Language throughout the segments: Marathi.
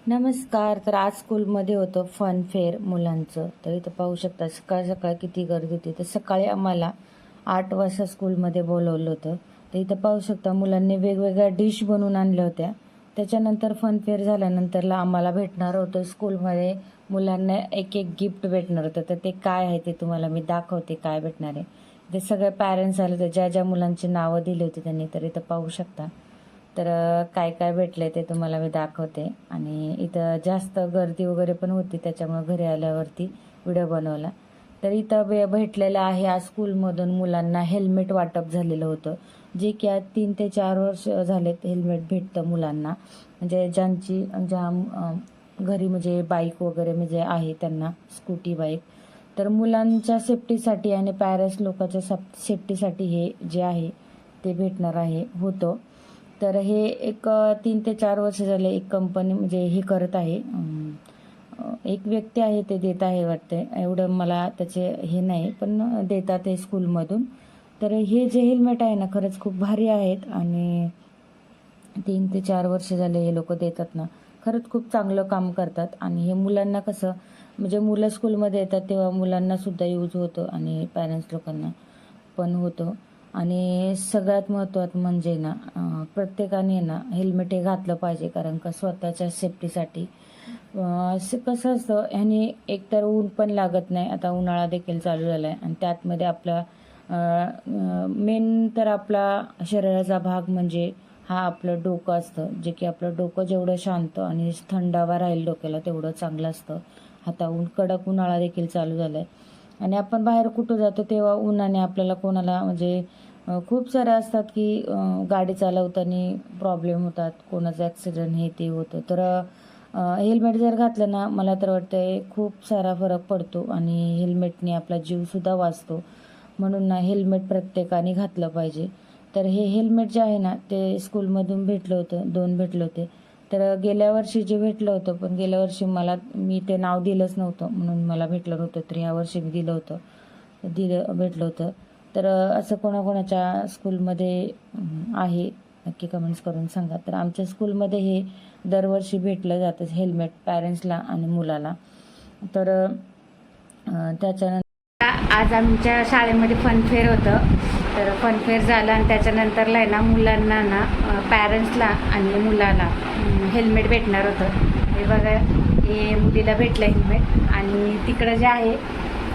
नमस्कार. तर आज स्कूलमध्ये होतं फन फेअर मुलांचं. तर इथं पाहू शकता सकाळ सकाळ किती गर्दी होती. तर सकाळी आम्हाला 8 वाजता स्कूलमध्ये बोलवलं होतं. तर इथं पाहू शकता मुलांनी वेगवेगळ्या डिश बनवून आणल्या होत्या. त्याच्यानंतर फन फेअर झाल्यानंतरला आम्हाला भेटणार होतं स्कूलमध्ये मुलांना एक एक गिफ्ट भेटणार होतं. तर ते काय आहे ते तुम्हाला मी दाखवते काय भेटणार आहे. ते सगळे पॅरेंट्स आले होते, ज्या ज्या मुलांची नावं दिली होती त्यांनी. तर इथं पाहू शकता. तर काय काय भेटले ते तुम्हाला मी दाखवते. आणि इथं जास्त गर्दी वगैरे पण होती, त्याच्यामुळे घरी आल्यावरती व्हिडिओ बनवला. तर इथं भेटलेलं आहे, आज स्कूलमधून मुलांना हेल्मेट वाटप झालेलं होतं, जे की आज 3 ते 4 वर्ष झालेत हेल्मेट भेटतं मुलांना. म्हणजे ज्या घरी म्हणजे बाईक वगैरे म्हणजे आहे त्यांना, स्कूटी बाईक. तर मुलांच्या सेफ्टीसाठी आणि पॅरेंट्स लोकांच्या सेफ्टीसाठी हे जे आहे ते भेटणार आहे होतं. तर हे एक 3 ते 4 वर्ष झाले एक कंपनी म्हणजे हे करत आहे. एक व्यक्ती आहे ते देत आहे वाटते, एवढं मला त्याचे हे नाही, पण देतात हे स्कूलमधून. तर हे जे हेल्मेट आहे ना, खरंच खूप भारी आहेत. आणि 3 ते 4 वर्ष झाले हे लोक देतात ना, खरंच खूप चांगलं काम करतात. आणि हे मुलांना कसं म्हणजे मुलं स्कूलमध्ये येतात तेव्हा मुलांना सुद्धा यूज होतं आणि पॅरेंट्स लोकांना पण होतं. आणि सगळ्यात महत्त्वाचं म्हणजे ना, प्रत्येकाने ना हेल्मेट हे घातलं पाहिजे, कारण का स्वतःच्या सेफ्टीसाठी. कसं असतं ह्यानी एकतर ऊन पण लागत नाही, आता उन्हाळा देखील चालू झाला आहे आणि त्यातमध्ये आपला मेन तर आपला शरीराचा भाग म्हणजे हा आपलं डोकं असतं, जे की आपलं डोकं जेवढं शांत आणि थंडावा राहील डोक्याला तेवढं चांगलं असतं. आता कडक उन्हाळा देखील चालू झाला आहे आणि आपण बाहेर कुठं जातो तेव्हा उन्हाने आपल्याला कोणाला म्हणजे खूप सारे असतात की गाडी चालवताना प्रॉब्लेम होतात, कोणाचं ॲक्सिडेंट हे ते होतं. तर हेल्मेट जर घातलं ना, मला तर वाटतंय खूप सारा फरक पडतो आणि हेल्मेटने आपला जीवसुद्धा वाचतो. म्हणून ना हेल्मेट प्रत्येकाने घातलं पाहिजे. तर हे हेल्मेट जे आहे ना, ते स्कूलमधून भेटलं होतं, 2 भेटले होते. तर गेल्या वर्षी जे भेटलं होतं, पण गेल्या वर्षी मी ते नाव दिलंच नव्हतं म्हणून मला भेटलं नव्हतं. तर ह्या वर्षी मी भेटलं होतं. तर असं कोणाकोणाच्या स्कूलमध्ये आहे नक्की कमेंट्स करून सांगा. तर आमच्या स्कूलमध्ये हे दरवर्षी भेटलं जातं हेल्मेट पॅरेंट्सला आणि मुलाला. तर त्याच्यानंतर आज आमच्या शाळेमध्ये फनफेअर होतं. तर फनफेअर झालं आणि त्याच्यानंतरला आहे ना मुलांना ना पॅरेंट्सला आणि मुलाला हेल्मेट भेटणार होतं. हे बघा, हे मुलीला भेटलं हेल्मेट आणि तिकडं जे आहे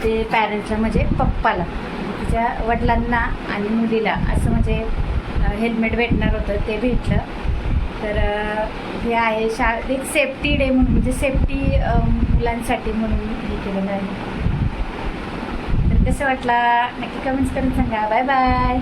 ते पॅरेंट्सला म्हणजे पप्पाला, तिच्या वडिलांना आणि मुलीला असं म्हणजे हेल्मेट भेटणार होतं, ते भेटलं. तर हे आहे एक सेफ्टी डे म्हणून, म्हणजे सेफ्टी मुलांसाठी म्हणून हे केलेलं आहे. तर कसं वाटला नक्की कमेंट्स करून सांगा. Bye bye.